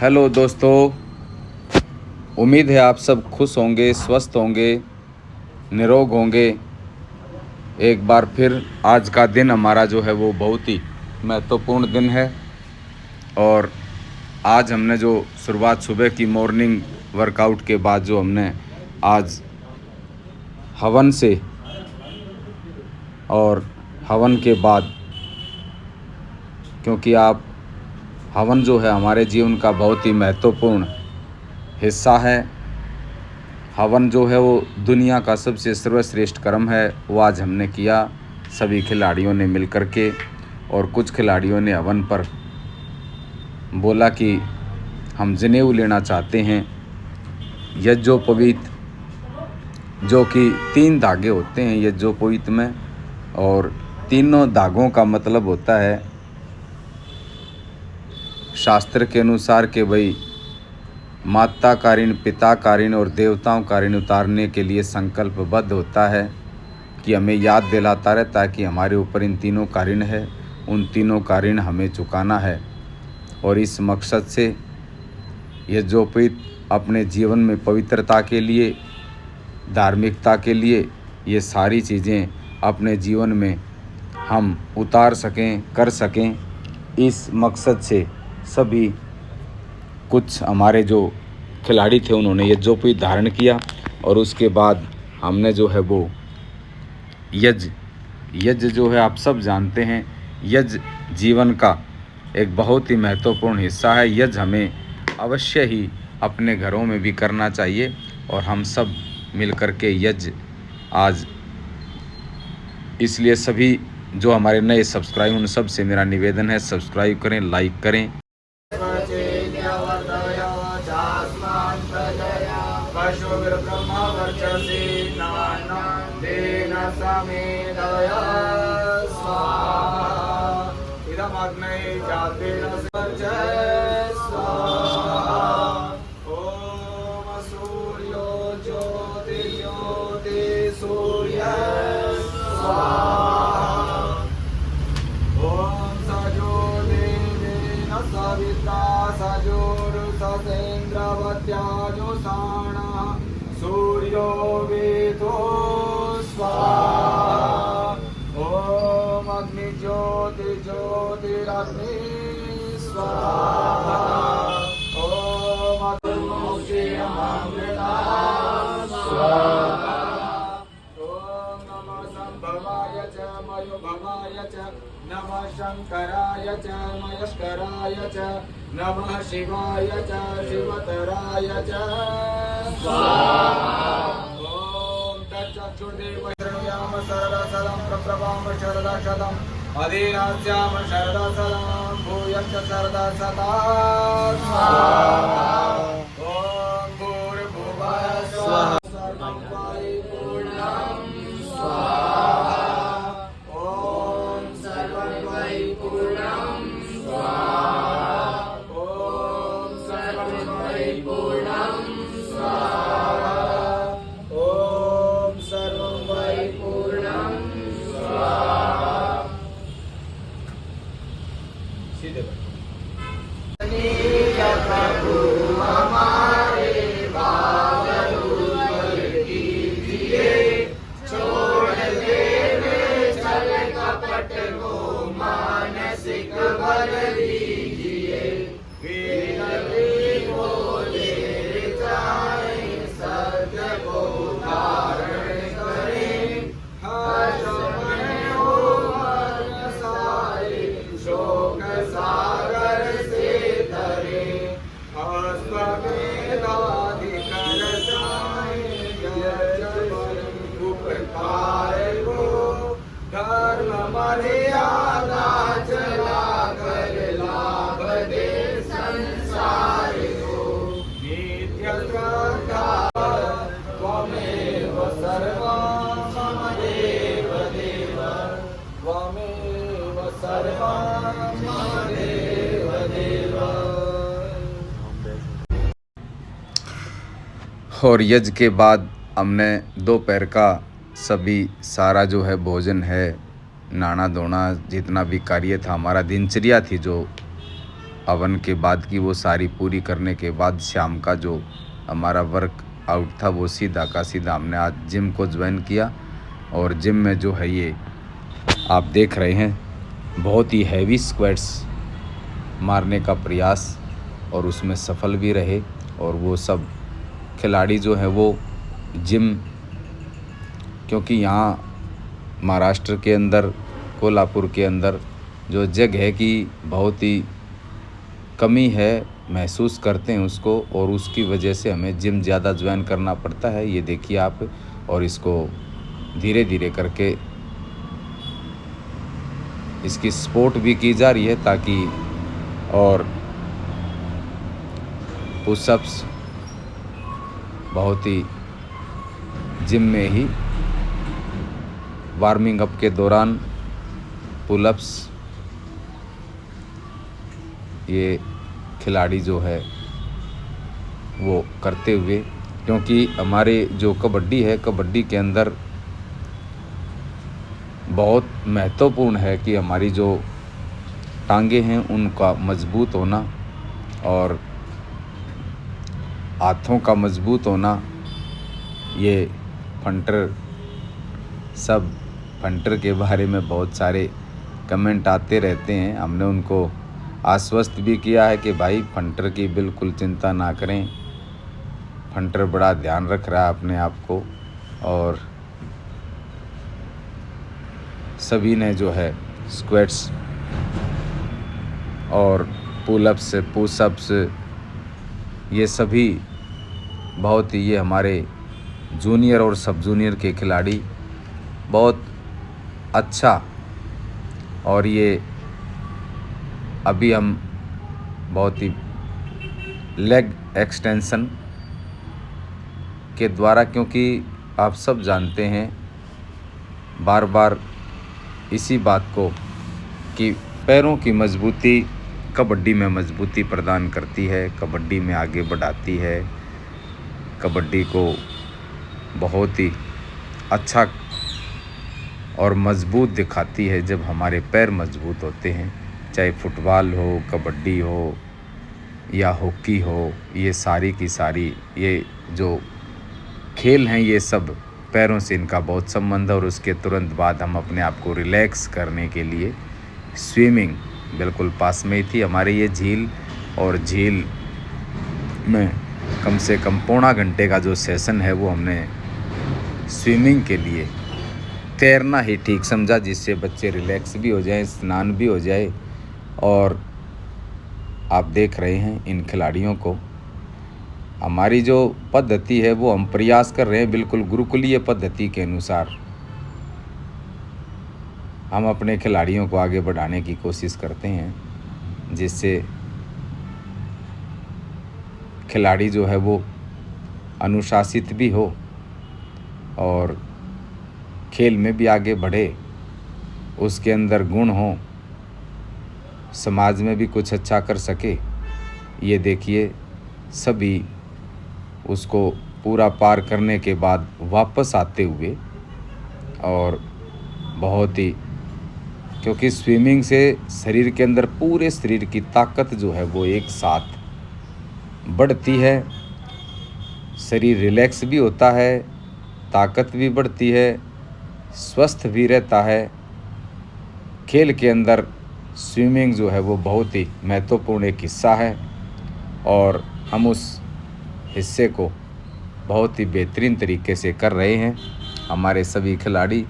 Hello दोस्तों, उम्मीद है आप सब खुश होंगे, स्वस्थ होंगे, निरोग होंगे। एक बार फिर आज का दिन हमारा जो है वो बहुत ही महत्वपूर्ण दिन है। और आज हमने जो शुरुआत सुबह की मॉर्निंग वर्कआउट के बाद जो हमने आज हवन से और हवन के बाद, क्योंकि आप हवन जो है हमारे जीवन का बहुत ही महत्वपूर्ण हिस्सा है। हवन जो है वो दुनिया का सबसे सर्वश्रेष्ठ कर्म है। वो आज हमने किया, सभी खिलाड़ियों ने मिल कर के। और कुछ खिलाड़ियों ने हवन पर बोला कि हम जनेऊ लेना चाहते हैं। यज्ञोपवीत, जो कि 3 धागे होते हैं यज्ञोपवीत में, और तीनों धागों का मतलब होता है शास्त्र के अनुसार कि भाई माता का ऋण, पिता का ऋण और देवताओं का ऋण उतारने के लिए संकल्पबद्ध होता है, कि हमें याद दिलाता रहता है कि हमारे ऊपर इन तीनों का ऋण है, उन तीनों का ऋण हमें चुकाना है। और इस मकसद से यज्ञोपवीत अपने जीवन में पवित्रता के लिए, धार्मिकता के लिए, ये सारी चीज़ें अपने जीवन में हम उतार सकें, कर सकें। इस मकसद से सभी कुछ हमारे जो खिलाड़ी थे उन्होंने यज्ञोपवीत धारण किया। और उसके बाद हमने जो है वो यज्ञ जो है आप सब जानते हैं, यज्ञ जीवन का एक बहुत ही महत्वपूर्ण हिस्सा है। यज्ञ हमें अवश्य ही अपने घरों में भी करना चाहिए। और हम सब मिल कर के यज्ञ आज, इसलिए सभी जो हमारे नए सब्सक्राइब उन सब से मेरा निवेदन है, सब्सक्राइब करें, लाइक करें। सूर्यो वेदो स्वाहा। ओम अग्नि ज्योति ज्योतिरग्नि स्वाहा। ओम अमृता स्वाहा। ओम नमः संभवाय च मयोभवाय च, नमः शंकराय च मयस्कराय च, नमः शिवाय च शिवतराय च स्वाहा। ओम तच्चक्षुर्देव शृणुयाम शरदसलं प्रप्रभाम शरदशतम् अधीरास्याम शरदसलं भूयश्च शरदशता स्वाहा। ओम भूर्भुवः स्वः सर्वं परिपूर्णं स्वाहा। ओम सर्वं परिपूर्णं स्वाहा। ओम सर्वं परिपूर्णं स्वाहा। ओम सर्वं परिपूर्णं स्वाहा। सीधे प्रभु हमारे बाबूल कीजिए, छोड़ देवे छल कपट को मानसिक बल दीजिए। विनती बोले जाए सत्य को धारण करें, हर्ष में हो मन सारे शोक सागर से तरे। अस्वमेधादि कर जाए उपकार को, धर्म मर्यादा चला कर लाभ दे संसार को। नित्य श्रद्धा त्वमेव सर्वं मम देव देव, त्वमेव सर्वं मम देव देव। और यज्ञ के बाद हमने दोपहर का सभी सारा जो है भोजन है, नहाना धोना, जितना भी कार्य था हमारा, दिनचर्या थी जो हवन के बाद की वो सारी पूरी करने के बाद शाम का जो हमारा वर्क आउट था वो सीधा का सीधा हमने आज जिम को ज्वाइन किया। और जिम में जो है ये आप देख रहे हैं बहुत ही हैवी स्क्वाट्स मारने का प्रयास और उसमें सफल भी रहे। और वो सब खिलाड़ी जो है वो जिम, क्योंकि यहाँ महाराष्ट्र के अंदर कोल्हापुर के अंदर जो जगह की बहुत ही कमी है महसूस करते हैं उसको, और उसकी वजह से हमें जिम ज़्यादा ज्वाइन करना पड़ता है। ये देखिए आप, और इसको धीरे धीरे करके इसकी सपोर्ट भी की जा रही है ताकि, और पुशअप्स बहुत ही जिम में ही वार्मिंग अप के दौरान पुलअप्स ये खिलाड़ी जो है वो करते हुए, क्योंकि हमारे जो कबड्डी है, कबड्डी के अंदर बहुत महत्वपूर्ण है कि हमारी जो टांगे हैं उनका मजबूत होना और हाथों का मजबूत होना। ये फंटर, सब फंटर के बारे में बहुत सारे कमेंट आते रहते हैं। हमने उनको आश्वस्त भी किया है कि भाई फंटर की बिल्कुल चिंता ना करें, फंटर बड़ा ध्यान रख रहा है अपने आप को। और सभी ने जो है स्क्वाट्स और पुलअप्स, पुशअप्स, ये सभी बहुत ही, ये हमारे जूनियर और सब जूनियर के खिलाड़ी बहुत अच्छा। और ये अभी हम बहुत ही लेग एक्सटेंशन के द्वारा, क्योंकि आप सब जानते हैं बार बार इसी बात को कि पैरों की मजबूती कबड्डी में मजबूती प्रदान करती है, कबड्डी में आगे बढ़ाती है, कबड्डी को बहुत ही अच्छा और मजबूत दिखाती है जब हमारे पैर मजबूत होते हैं। चाहे फुटबॉल हो, कबड्डी हो या हॉकी हो, ये सारी की सारी ये जो खेल हैं ये सब पैरों से इनका बहुत संबंध है। और उसके तुरंत बाद हम अपने आप को रिलैक्स करने के लिए स्विमिंग बिल्कुल पास में ही थी हमारे ये झील, और झील में कम से कम पौना घंटे का जो सेशन है वो हमने स्विमिंग के लिए, तैरना ही ठीक समझा, जिससे बच्चे रिलैक्स भी हो जाएं, स्नान भी हो जाए। और आप देख रहे हैं इन खिलाड़ियों को, हमारी जो पद्धति है वो हम प्रयास कर रहे हैं बिल्कुल गुरुकुलीय पद्धति के अनुसार हम अपने खिलाड़ियों को आगे बढ़ाने की कोशिश करते हैं, जिससे खिलाड़ी जो है वो अनुशासित भी हो और खेल में भी आगे बढ़े, उसके अंदर गुण हो, समाज में भी कुछ अच्छा कर सके। ये देखिए सभी उसको पूरा पार करने के बाद वापस आते हुए, और बहुत ही, क्योंकि स्विमिंग से शरीर के अंदर पूरे शरीर की ताकत जो है वो एक साथ बढ़ती है, शरीर रिलैक्स भी होता है, ताकत भी बढ़ती है, स्वस्थ भी रहता है। खेल के अंदर स्विमिंग जो है वो बहुत ही महत्वपूर्ण एक हिस्सा है, और हम उस हिस्से को बहुत ही बेहतरीन तरीके से कर रहे हैं। हमारे सभी खिलाड़ी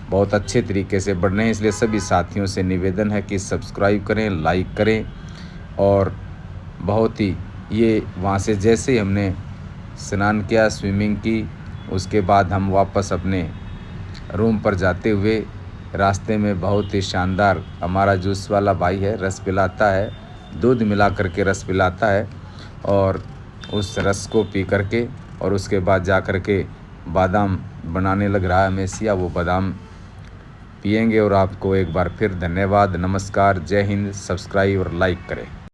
बहुत अच्छे तरीके से बढ़ रहे हैं, इसलिए सभी साथियों से निवेदन है कि सब्सक्राइब करें, लाइक करें। और बहुत ही ये वहाँ से जैसे ही हमने स्नान किया, स्विमिंग की, उसके बाद हम वापस अपने रूम पर जाते हुए रास्ते में बहुत ही शानदार हमारा जूस वाला भाई है, रस पिलाता है, दूध मिला करके रस पिलाता है, और उस रस को पी करके और उसके बाद जा कर के बादाम बनाने लग रहा है मेसिया, वो बादाम पिएंगे। और आपको एक बार फिर धन्यवाद, नमस्कार, जय हिंद। सब्सक्राइब और लाइक करें।